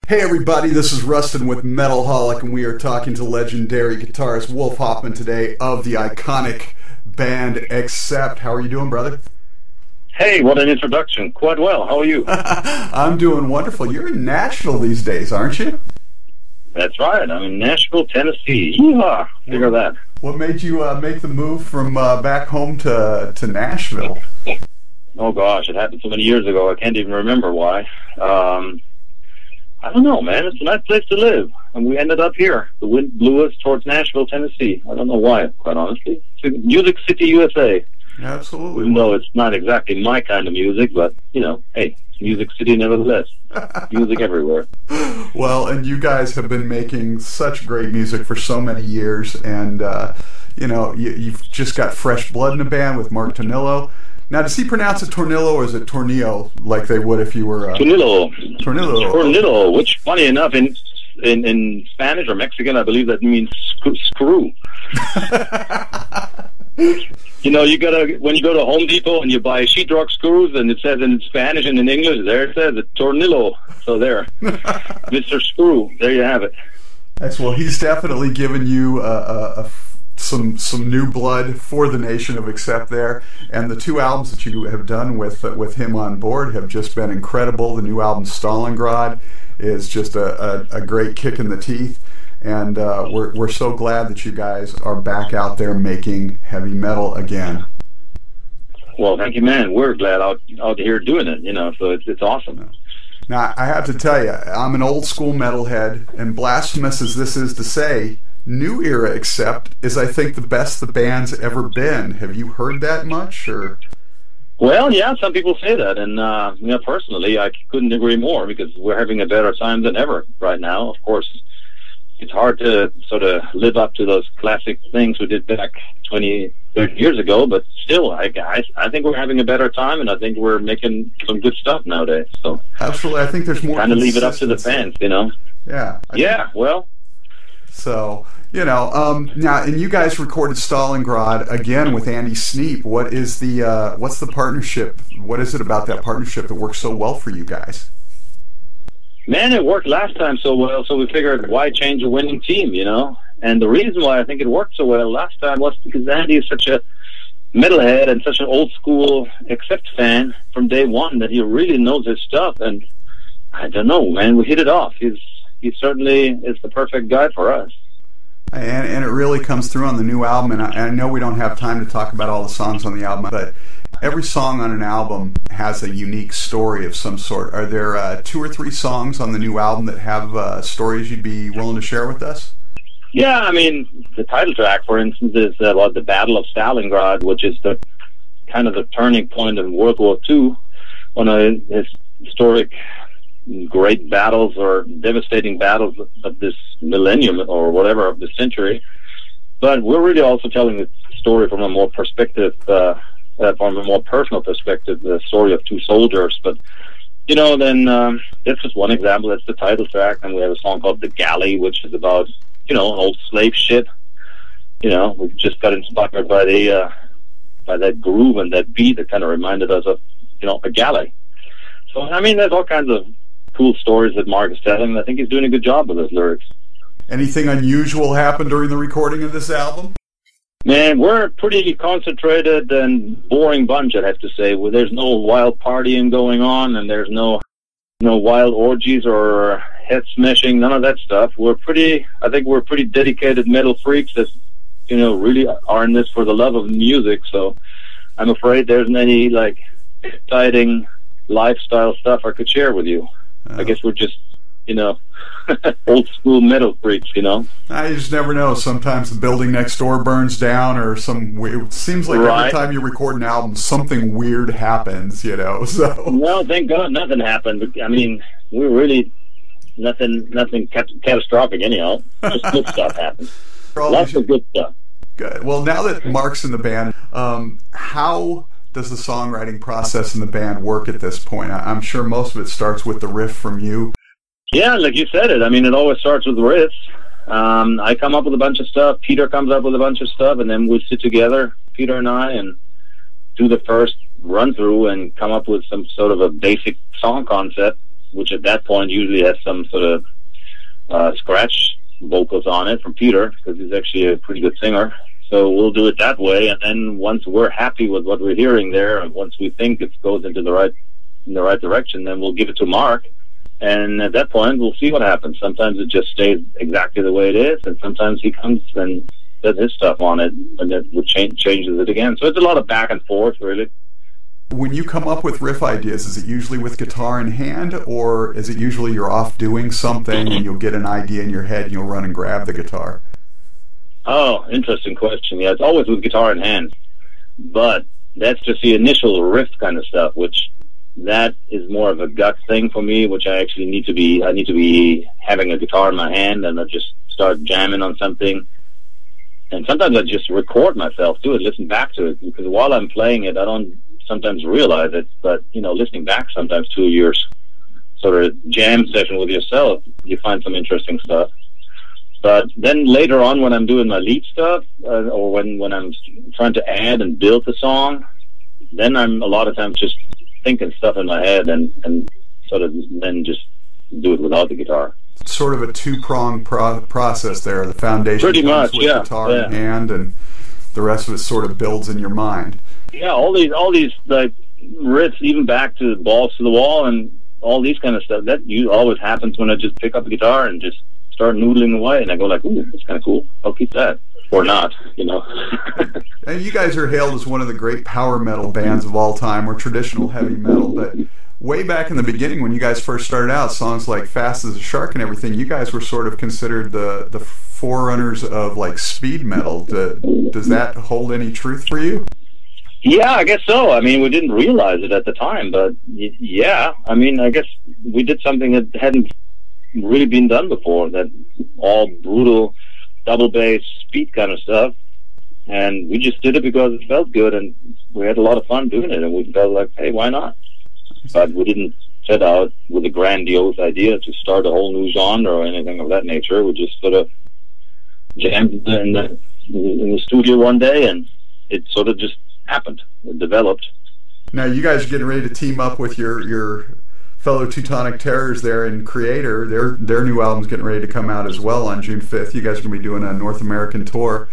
Hey everybody, this is Rustin with Metalholic, and we are talking to legendary guitarist Wolf Hoffmann today of the iconic band Accept. How are you doing, brother? Hey, what an introduction. Quite well. How are you? I'm doing wonderful. You're in Nashville these days, aren't you? That's right. I'm in Nashville, Tennessee. Yeehaw. Figure that. What made you make the move from back home to Nashville? Oh gosh, it happened so many years ago. I can't even remember why. I don't know, man. It's a nice place to live. And we ended up here. The wind blew us towards Nashville, Tennessee. I don't know why, quite honestly. Music City, USA. Absolutely. Even though it's not exactly my kind of music, but, you know, hey, Music City nevertheless. Music everywhere. Well, and you guys have been making such great music for so many years. And, you know, you've just got fresh blood in the band with Mark Tornillo. Now, does he pronounce it Tornillo or is it Tornillo like they would if you were... Tornillo. Tornillo. Tornillo, which, funny enough, in Spanish or Mexican, I believe that means screw. You know, you gotta, when you go to Home Depot and you buy sheetrock screws and it says in Spanish and in English, there it says it, Tornillo. So there. Mr. Screw. There you have it. That's, well, he's definitely given you some new blood for the nation of Accept there, and the two albums that you have done with him on board have just been incredible. The new album Stalingrad is just a great kick in the teeth, and we're so glad that you guys are back out there making heavy metal again. Well, thank you, man. We're glad out here doing it, you know, so it's awesome. Now, I have to tell you, I'm an old school metalhead, and blasphemous as this is to say, new era Accept is, I think, the best the band's ever been. Have you heard that much, or? Well, yeah, some people say that, and you know, personally, I couldn't agree more because we're having a better time than ever right now. Of course, it's hard to sort of live up to those classic things we did back 20, 30 years ago, but still, I think we're having a better time, and I think we're making some good stuff nowadays. So absolutely, I think there's more. Kind of leave it up to the fans, you know. Yeah. Yeah. Well. So, you know, now, and you guys recorded Stalingrad again with Andy Sneap. What is what's the partnership? What is it about that partnership that works so well for you guys? Man, it worked last time so well, so we figured why change a winning team, you know? And the reason why I think it worked so well last time was because Andy is such a metalhead and such an old school Accept fan from day one that he really knows his stuff. And I don't know, man, we hit it off. He certainly is the perfect guy for us. And it really comes through on the new album, and I know we don't have time to talk about all the songs on the album, but every song on an album has a unique story of some sort. Are there 2 or 3 songs on the new album that have stories you'd be willing to share with us? Yeah, I mean, the title track, for instance, is about the Battle of Stalingrad, which is the kind of the turning point in World War II, one of his historic great battles or devastating battles of this millennium or whatever of the century. But we're really also telling the story from a more perspective, from a more personal perspective, the story of 2 soldiers. But, you know, then that's just one example. That's the title track. And we have a song called The Galley, which is about, you know, an old slave ship. You know, we just got inspired by that groove and that beat that kind of reminded us of, you know, a galley. So, I mean, there's all kinds of cool stories that Mark is telling, and I think he's doing a good job with his lyrics. Anything unusual happen during the recording of this album? Man, we're a pretty concentrated and boring bunch, I'd have to say. Well, there's no wild partying going on, and there's no wild orgies or head smashing, none of that stuff. I think we're pretty dedicated metal freaks that, you know, really are in this for the love of music. So I'm afraid there isn't any, like, exciting lifestyle stuff I could share with you. I guess we're just, you know, old school metal freaks, you know. You just never know. Sometimes the building next door burns down, or it seems like every time you record an album, something weird happens, you know. So well, thank God nothing happened. I mean, we're really nothing catastrophic anyhow. Just good stuff happens. Lots of good stuff. Good. Well, now that Mark's in the band, how does the songwriting process in the band work at this point? I'm sure most of it starts with the riff from you. Yeah, like you said it. I mean, it always starts with riffs. I come up with a bunch of stuff. Peter comes up with a bunch of stuff, and then we sit together, Peter and I, and do the first run through and come up with some sort of a basic song concept. which at that point usually has some sort of scratch vocals on it from Peter, because he's actually a pretty good singer. So we'll do it that way, and then once we're happy with what we're hearing there, and once we think it goes into the right direction, then we'll give it to Mark. And at that point, we'll see what happens. Sometimes it just stays exactly the way it is, and sometimes he comes and does his stuff on it, and then changes it again. So it's a lot of back and forth, really. When you come up with riff ideas, is it usually with guitar in hand, or is it usually you're off doing something and you'll get an idea in your head and you'll run and grab the guitar? Oh, interesting question. Yeah, it's always with guitar in hand. But that's just the initial riff kind of stuff, which that is more of a gut thing for me, which I actually need to be having a guitar in my hand, and I just start jamming on something. And sometimes I just record myself do it, listen back to it, because while I'm playing it, I don't sometimes realize it, but, listening back sometimes to your sort of jam session with yourself, you find some interesting stuff. But then later on, when I'm doing my lead stuff, or when I'm trying to add and build the song, then I'm a lot of times just thinking stuff in my head and sort of then just do it without the guitar. Sort of a two-pronged process there. The foundation pretty comes much, with guitar in hand, and the rest of it sort of builds in your mind. Yeah, all these like riffs, even back to Balls to the Wall and all these kind of stuff, that always happens when I just pick up a guitar and just start noodling away, and I go like, ooh, that's kind of cool. I'll keep that. Or not, And you guys are hailed as one of the great power metal bands of all time, or traditional heavy metal, but way back in the beginning when you guys first started out, songs like Fast as a Shark and everything, you guys were sort of considered the forerunners of like speed metal. Does that hold any truth for you? Yeah, I guess so. I mean, we didn't realize it at the time, but yeah, I mean, I guess we did something that hadn't really been done before, that all brutal double bass speed kind of stuff, and we just did it because it felt good, and we had a lot of fun doing it, and we felt like, hey, why not? But we didn't set out with a grandiose idea to start a whole new genre or anything of that nature. We just sort of jammed in the studio one day, and it sort of just happened. It developed. Now you guys are getting ready to team up with your fellow Teutonic Terrors there in Kreator. Their new album's getting ready to come out as well on June 5th. You guys are going to be doing a North American tour.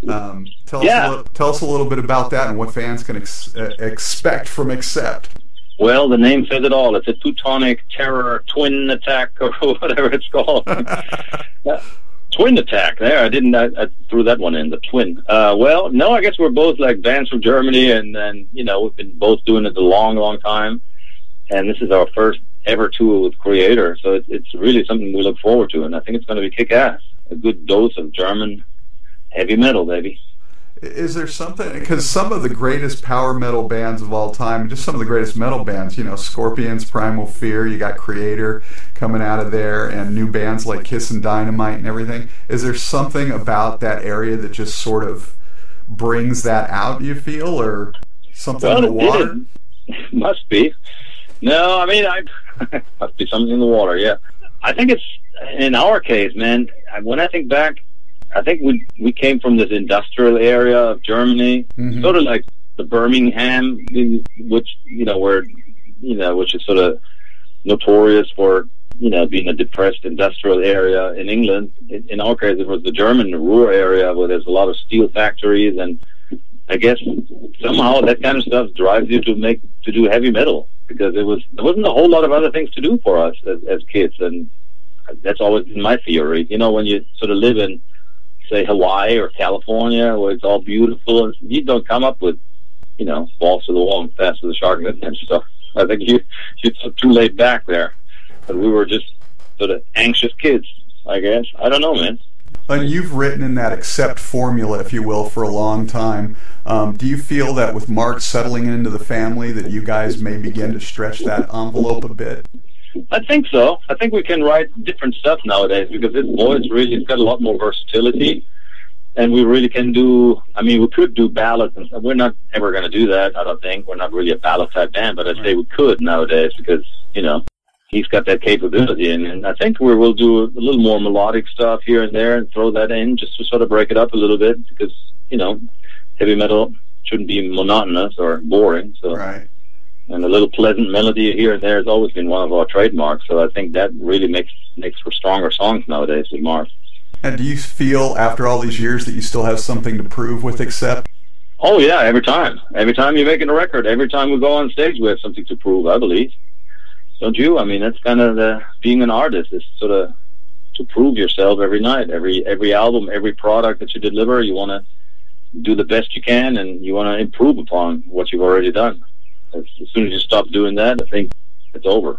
Tell us a little bit about that and what fans can expect from Accept. Well, the name says it all. It's a Teutonic Terror Twin Attack, or whatever it's called. Twin Attack. There, I threw that one in, the twin. Well, no, I guess we're both like bands from Germany, and we've been both doing it a long, long time. And this is our first ever tour with Kreator, so it's really something we look forward to, and I think it's going to be kick-ass. A good dose of German heavy metal, baby. Is there something, because some of the greatest power metal bands of all time, just some of the greatest metal bands, Scorpions, Primal Fear, you got Kreator coming out of there, and new bands like Kiss and Dynamite and everything. Is there something about that area that just sort of brings that out, you feel, or something in the water? Must be. No, I mean, must be something in the water, yeah. I think it's, in our case, man, when I think back, I think we came from this industrial area of Germany, sort of like the Birmingham, which, which is sort of notorious for, being a depressed industrial area in England. In our case, it was the German Ruhr area where there's a lot of steel factories, and I guess somehow that kind of stuff drives you to do heavy metal, because there wasn't a whole lot of other things to do for us as kids, and that's always been my theory. When you sort of live in, say, Hawaii or California, where it's all beautiful, and you don't come up with, Balls to the Wall and Fast as a Shark and that kind of stuff. I think you're too laid back there. But we were just sort of anxious kids, I guess. I don't know, man. And you've written in that Accept formula, if you will, for a long time. Do you feel that with Mark settling into the family that you guys may begin to stretch that envelope a bit? I think so. I think we can write different stuff nowadays, because this voice really has got a lot more versatility, and we really can do, we could do ballads, and we're not ever going to do that, I don't think. We're not really a ballad type band, but I say we could nowadays, because, he's got that capability, and I think we will do a little more melodic stuff here and there and throw that in just to sort of break it up a little bit, because, heavy metal shouldn't be monotonous or boring. So right. And a little pleasant melody here and there has always been one of our trademarks. So I think that really makes for stronger songs nowadays with Mark. And do you feel, after all these years, that you still have something to prove with Accept? Oh, yeah, every time. Every time you're making a record, every time we go on stage, we have something to prove, I believe. Don't you? I mean, that's kind of being an artist, is sort of to prove yourself every night. Every album, every product that you deliver, you want to do the best you can, and you want to improve upon what you've already done. As soon as you stop doing that, I think it's over.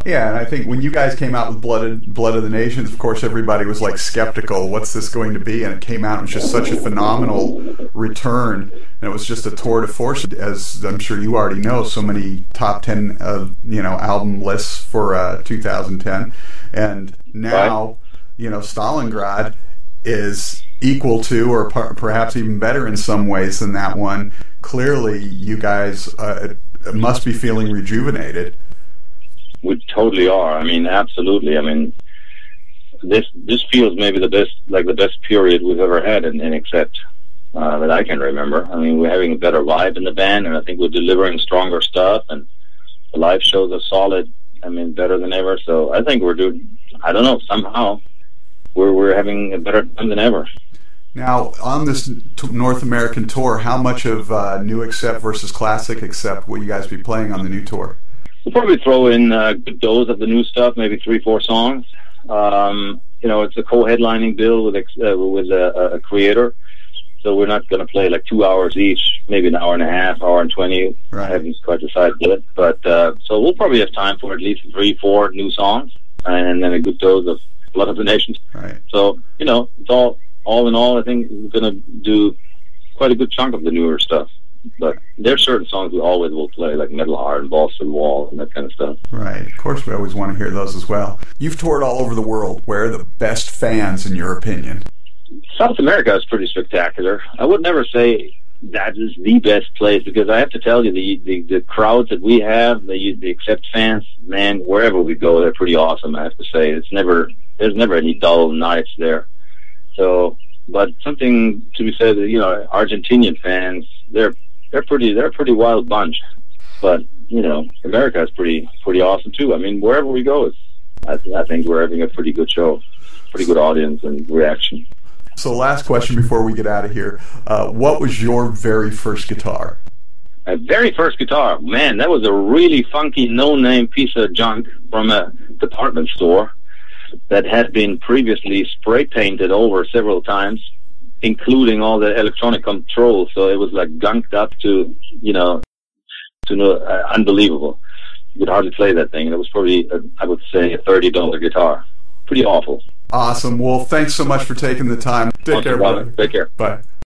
Yeah, and I think when you guys came out with Blood of the Nations, of course, everybody was like skeptical. What's this going to be? And it came out and was just such a phenomenal return. And it was just a tour de force, as I'm sure you already know. So many top 10, album lists for 2010, and now, Stalingrad is equal to, or perhaps even better in some ways than that one. Clearly, you guys must be feeling rejuvenated. We totally are. I mean, absolutely. I mean, this feels maybe the best period we've ever had in Accept that I can remember. I mean, we're having a better vibe in the band, and I think we're delivering stronger stuff, and the live shows are solid. I mean, better than ever. So I think we're doing, I don't know, somehow we're having a better time than ever. Now, on this North American tour, how much of new Accept versus classic Accept will you guys be playing on the new tour? We'll probably throw in a good dose of the new stuff, maybe 3-4 songs. It's a co-headlining bill with a Kreator, so we're not going to play like 2 hours each, maybe an hour and a half, hour and 20. Right. I haven't quite decided yet, but so we'll probably have time for at least 3-4 new songs, and then a good dose of Blood of the Nations. Right. So it's all in all, I think we're going to do quite a good chunk of the newer stuff. But there's certain songs we always will play, like Metal Heart and Boston Wall and that kind of stuff. Right. Of course, we always want to hear those as well. You've toured all over the world. Where are the best fans, in your opinion? South America is pretty spectacular. I would never say that is the best place, because I have to tell you, the crowds that we have, the Accept fans, man, wherever we go, they're pretty awesome, I have to say. There's never any dull nights there. So, but something to be said, Argentinian fans, they're a pretty wild bunch. But America is pretty awesome too. I mean, wherever we go, I think we're having a pretty good show, pretty good audience and reaction. So, last question before we get out of here: what was your very first guitar? My very first guitar, man, that was a really funky, no-name piece of junk from a department store that had been previously spray painted over several times, including all the electronic controls. So it was like gunked up to unbelievable. You could hardly play that thing. It was probably, I would say, a $30 guitar. Pretty awful. Awesome. Well, thanks so much for taking the time. Take care, brother. Take care. Bye.